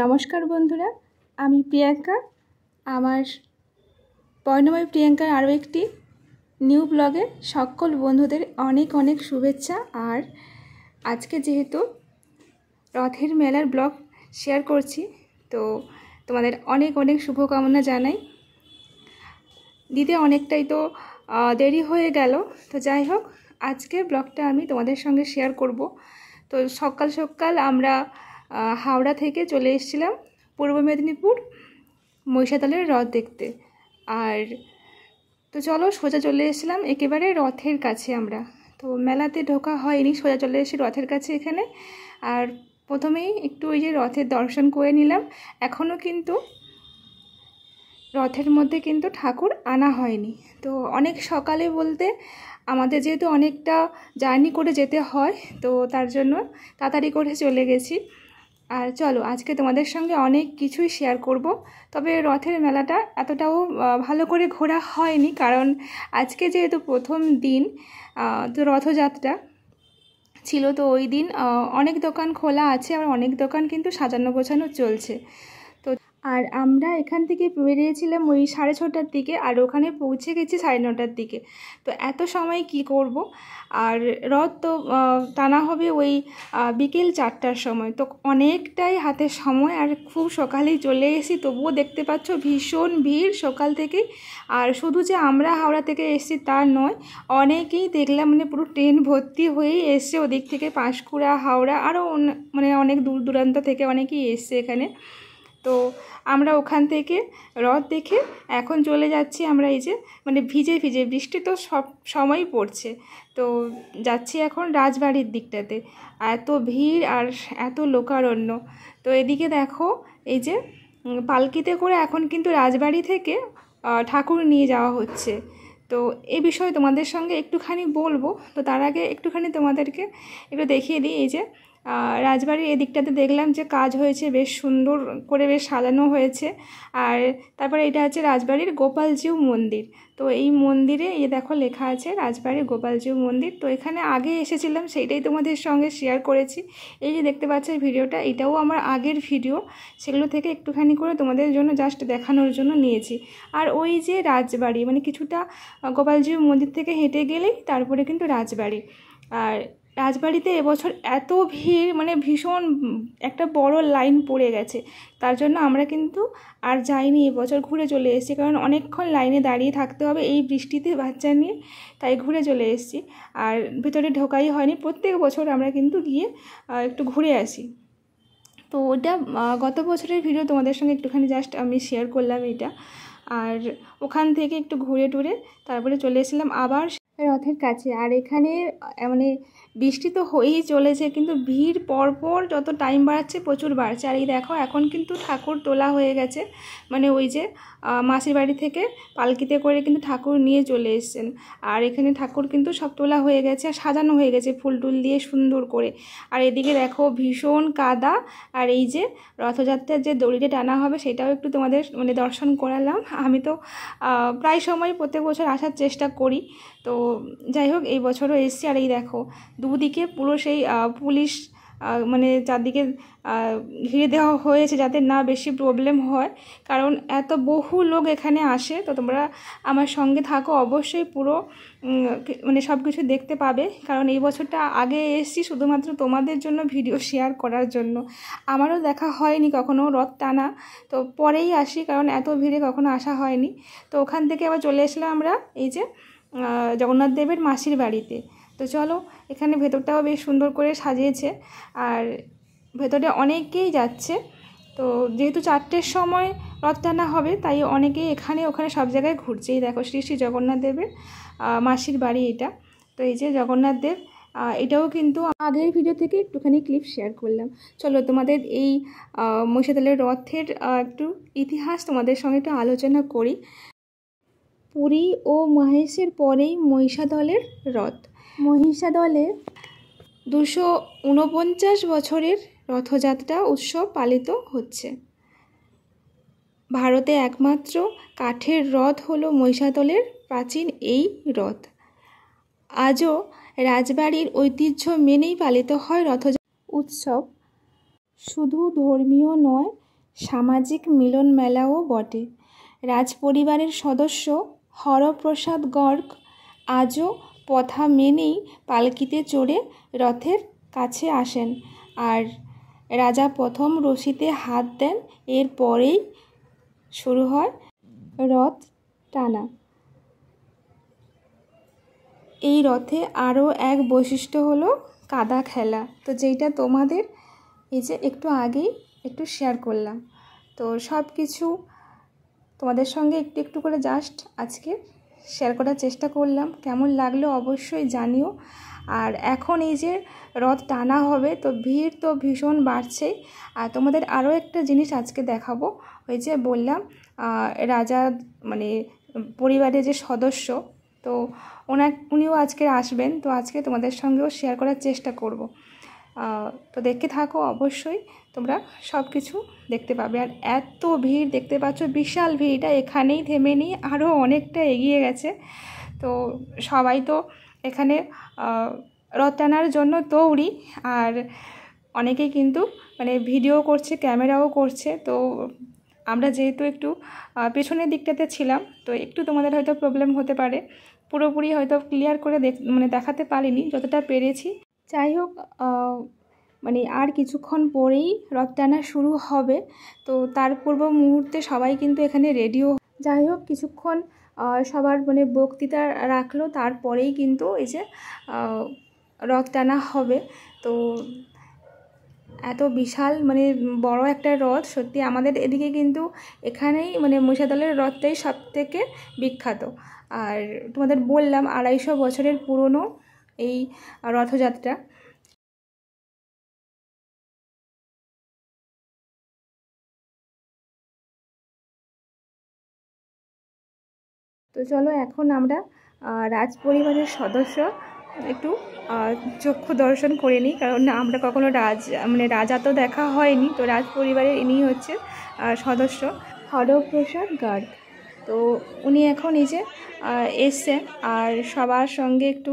নমস্কার বন্ধুরা, আমি প্রিয়াঙ্কা। আমার বর্ণময় প্রিয়াঙ্কার আরও একটি নিউ ব্লগে সকল বন্ধুদের অনেক অনেক শুভেচ্ছা। আর আজকে যেহেতু রথের মেলার ব্লগ শেয়ার করছি, তো তোমাদের অনেক অনেক শুভকামনা জানাই। দিতে অনেকটাই তো দেরি হয়ে গেল, তো যাই হোক আজকের ব্লগটা আমি তোমাদের সঙ্গে শেয়ার করব। তো সকাল সকাল আমরা হাওড়া থেকে চলে এসেছিলাম পূর্ব মেদিনীপুর মহিষাদলের রথ দেখতে। আর তো চলো সোজা চলে এসেছিলাম একেবারে রথের কাছে। আমরা তো মেলাতে ঢোকা হয়নি, সোজা চলে এসেছি রথের কাছে এখানে। আর প্রথমেই একটু ওই যে রথের দর্শন করে নিলাম। এখনও কিন্তু রথের মধ্যে কিন্তু ঠাকুর আনা হয়নি। তো অনেক সকালে বলতে আমাদের যেহেতু অনেকটা জার্নি করে যেতে হয়, তো তার জন্য তাড়াতাড়ি করে চলে গেছি। আর চলো আজকে তোমাদের সঙ্গে অনেক কিছুই শেয়ার করব। তবে রথের মেলাটা এতটাও ভালো করে ঘোরা হয়নি, কারণ আজকে যেহেতু প্রথম দিন, তো রথযাত্রা ছিল, তো ওই দিন অনেক দোকান খোলা আছে, আর অনেক দোকান কিন্তু সাজানো গোছানো চলছে। তো আর আমরা এখান থেকে বেরিয়েছিলাম ওই 6:30টার দিকে, আর ওখানে পৌঁছে গেছি 9:30টার দিকে। তো এত সময় কি করব। আর রথ তো টানা হবে ওই বিকেল 4টার সময়, তো অনেকটাই হাতে সময়। আর খুব সকালেই চলে এসেছি, তবুও দেখতে পাচ্ছ ভীষণ ভিড় সকাল থেকেই। আর শুধু যে আমরা হাওড়া থেকে এসেছি তা নয়, অনেকেই দেখলাম মানে পুরো ট্রেন ভর্তি হয়েই এসছে ওদিক থেকে, পাঁশকুড়া, হাওড়া, আরও মানে অনেক দূর দূরান্ত থেকে অনেকেই এসছে এখানে। তো আমরা ওখান থেকে রথ দেখে এখন চলে যাচ্ছি আমরা এই যে মানে ভিজে ভিজে, বৃষ্টি তো সব সময় পড়ছে, তো যাচ্ছি এখন রাজবাড়ির দিকটাতে। এত ভিড় আর এত লোকারণ্য। তো এদিকে দেখো এই যে পালকিতে করে এখন কিন্তু রাজবাড়ি থেকে ঠাকুর নিয়ে যাওয়া হচ্ছে। তো এই বিষয়ে তোমাদের সঙ্গে একটুখানি বলবো। তো তার আগে একটুখানি তোমাদেরকে একটু দেখিয়ে দিই। এই যে রাজবাড়ির এই দিকটাতে দেখলাম যে কাজ হয়েছে, বেশ সুন্দর করে বেশ সাজানো হয়েছে। আর তারপরে এটা হচ্ছে রাজবাড়ির গোপালজিউ মন্দির। তো এই মন্দিরে এই দেখো লেখা আছে রাজবাড়ির গোপালজিউ মন্দির। তো এখানে আগে এসেছিলাম, সেইটাই তোমাদের সঙ্গে শেয়ার করেছি। এই যে দেখতে পাচ্ছ ভিডিওটা, এটাও আমার আগের ভিডিও, সেগুলো থেকে একটুখানি করে তোমাদের জন্য জাস্ট দেখানোর জন্য নিয়েছি। আর ওই যে রাজবাড়ি মানে কিছুটা গোপালজিউ মন্দির থেকে হেঁটে গেলেই তারপরে কিন্তু রাজবাড়ি। আর রাজবাড়িতে এবছর এত ভিড়, মানে ভীষণ একটা বড় লাইন পড়ে গেছে, তার জন্য আমরা কিন্তু আর যাইনি এবছর, ঘুরে চলে এসেছি। কারণ অনেকক্ষণ লাইনে দাঁড়িয়ে থাকতে হবে এই বৃষ্টিতে বাচ্চা নিয়ে, তাই ঘুরে চলে এসেছি। আর ভিতরে ঢোকাই হয়নি। প্রত্যেক বছর আমরা কিন্তু গিয়ে একটু ঘুরে আসি। তো ওটা গত বছরের ভিডিও তোমাদের সঙ্গে একটুখানি জাস্ট আমি শেয়ার করলাম এটা। আর ওখান থেকে একটু ঘুরে টুরে তারপরে চলে এসেছিলাম আবার রথের কাছে। আর এখানে মানে বৃষ্টি তো হয়েই চলেছে, কিন্তু ভিড় পরপর যত টাইম বাড়াচ্ছে প্রচুর বাড়ছে। আর এই দেখো এখন কিন্তু ঠাকুর তোলা হয়ে গেছে, মানে ওই যে মাসির বাড়ি থেকে পালকিতে করে কিন্তু ঠাকুর নিয়ে চলে এসেছেন। আর এখানে ঠাকুর কিন্তু সব তোলা হয়ে গেছে আর সাজানো হয়ে গেছে ফুল টুল দিয়ে সুন্দর করে। আর এদিকে দেখো ভীষণ কাদা। আর এই যে রথযাত্রার যে দড়িতে টানা হবে সেটাও একটু তোমাদের মানে দর্শন করালাম। আমি তো প্রায় সময় প্রত্যেক বছর আসার চেষ্টা করি, তো যাই হোক এই বছরও এসেছি। আর এই দেখো দুদিকে পুরো সেই পুলিশ মানে চারদিকে ঘিরে দেওয়া হয়েছে যাতে না বেশি প্রবলেম হয়, কারণ এত বহু লোক এখানে আসে। তো তোমরা আমার সঙ্গে থাকো, অবশ্যই পুরো মানে সব কিছু দেখতে পাবে। কারণ এই বছরটা আগে এসেছি শুধুমাত্র তোমাদের জন্য ভিডিও শেয়ার করার জন্য, আমারও দেখা হয়নি কখনো রথ টানা, তো পরেই আসি কারণ এত ভিড়ে কখনো আসা হয়নি। তো ওখান থেকে আবার চলে এসলাম আমরা এই যে জগন্নাথ দেবের মাসির বাড়িতে। তো চলো এখানে ভেতরটাও বেশ সুন্দর করে সাজিয়েছে, আর ভেতরে অনেকেই যাচ্ছে। তো যেহেতু 4টের সময় রথ টানা হবে, তাই অনেকেই এখানে ওখানে সব জায়গায় ঘুরছে। এই দেখো শ্রী শ্রী জগন্নাথ দেবের মাসির বাড়ি এটা। তো এই যে জগন্নাথ দেব, এটাও কিন্তু আগের ভিডিও থেকে একটুখানি ক্লিপ শেয়ার করলাম। চলো তোমাদের এই মহিষাদলের রথের একটু ইতিহাস তোমাদের সঙ্গে একটু আলোচনা করি। পুরী ও মহেশের পরেই মহিষাদলের রথ। মহিষাদলে 249 বছরের রথযাত্রা উৎসব পালিত হচ্ছে। ভারতে একমাত্র কাঠের রথ হলো মহিষাদলের প্রাচীন এই রথ। আজও রাজবাড়ির ঐতিহ্য মেনেই পালিত হয় রথযাত্রা উৎসব। শুধু ধর্মীয় নয়, সামাজিক মিলন মেলাও বটে। রাজপরিবারের সদস্য হরপ্রসাদ গর্গ আজও প্রথা মেনেই পালকিতে চড়ে রথের কাছে আসেন, আর রাজা প্রথম রশিতে হাত দেন। এরপরেই শুরু হয় রথ টানা। এই রথে আরও এক বৈশিষ্ট্য হলো কাদা খেলা, তো যেইটা তোমাদের এই যে একটু আগেই একটু শেয়ার করলাম। তো সব কিছু তোমাদের সঙ্গে একটু একটু করে জাস্ট আজকে শেয়ার করার চেষ্টা করলাম। কেমন লাগলো অবশ্যই জানিও। আর এখন এই যে রথ টানা হবে, তো ভিড় তো ভীষণ বাড়ছেই। আর তোমাদের আরও একটা জিনিস আজকে দেখাবো। ওই যে বললাম রাজা মানে পরিবারের যে সদস্য, তো উনিও আজকে আসবেন। তো আজকে তোমাদের সঙ্গেও শেয়ার করার চেষ্টা করব। তো দেখতে থাকো, অবশ্যই তোমরা সব কিছু দেখতে পাবে। আর এত ভিড় দেখতে পাচ্ছ, বিশাল ভিড়টা এখানেই থেমে নেই, আরও অনেকটা এগিয়ে গেছে। তো সবাই তো এখানে রথ টানার জন্য তৈরি। আর অনেকেই কিন্তু মানে ভিডিও করছে, ক্যামেরাও করছে। তো আমরা যেহেতু একটু পেছনের দিকটাতে ছিলাম, তো একটু তোমাদের হয়তো প্রবলেম হতে পারে, পুরোপুরি হয়তো ক্লিয়ার করে দেখাতে পারিনি, যতটা পেরেছি। যাই হোক, মানে আর কিছুক্ষণ পরেই রথ টানা শুরু হবে। তো তার পূর্ব মুহূর্তে সবাই কিন্তু এখানে রেডিও। যাই হোক, কিছুক্ষণ সবার মানে বক্তৃতা রাখলো, তারপরেই কিন্তু এই যে রথ টানা হবে। তো এত বিশাল মানে বড় একটা রথ, সত্যি আমাদের এদিকে কিন্তু এখানেই মানে মহিষাদলের রথটাই সব থেকে বিখ্যাত। আর তোমাদের বললাম 250 বছরের পুরনো এই রথযাত্রা। তো চলো এখন আমরা রাজপরিবারের সদস্য একটু চক্ষু দর্শন করে নিই, কারণ আমরা কখনো রাজা তো দেখা হয়নি। তো রাজপরিবারের ইনি হচ্ছে সদস্য হরপ্রসাদ গার্গ। তো উনি এখন এই যে এসছেন, আর সবার সঙ্গে একটু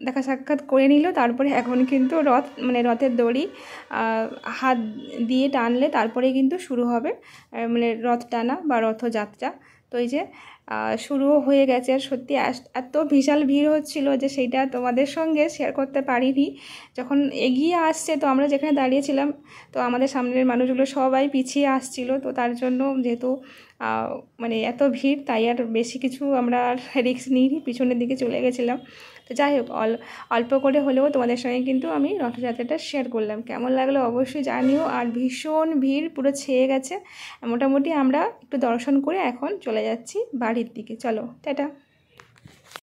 দেখা সাক্ষাৎ করে নিল। তারপরে এখন কিন্তু রথের দড়ি হাত দিয়ে টানলে তারপরে কিন্তু শুরু হবে মানে রথ টানা বা রথযাত্রা। তো এই যে শুরুও হয়ে গেছে। আর সত্যি এত বিশাল ভিড় হচ্ছিল যে সেইটা তোমাদের সঙ্গে শেয়ার করতে পারিনি। যখন এগিয়ে আসছে, তো আমরা যেখানে দাঁড়িয়েছিলাম, তো আমাদের সামনের মানুষগুলো সবাই পিছিয়ে আসছিল। তো তার জন্য যেহেতু মানে এত ভিড়, তাই আর বেশি কিছু আমরা রিস্ক নিইনি, পিছনের দিকে চলে গেছিলাম। তো যাই হোক, অল্প করে হলেও তোমাদের সঙ্গে কিন্তু আমি রথযাত্রাটা শেয়ার করলাম। কেমন লাগলো অবশ্যই জানিও। আর ভীষণ ভিড় পুরো ছেয়ে গেছে। মোটামুটি আমরা একটু দর্শন করে এখন চলে যাচ্ছি বাড়ির দিকে। চলো, টাটা।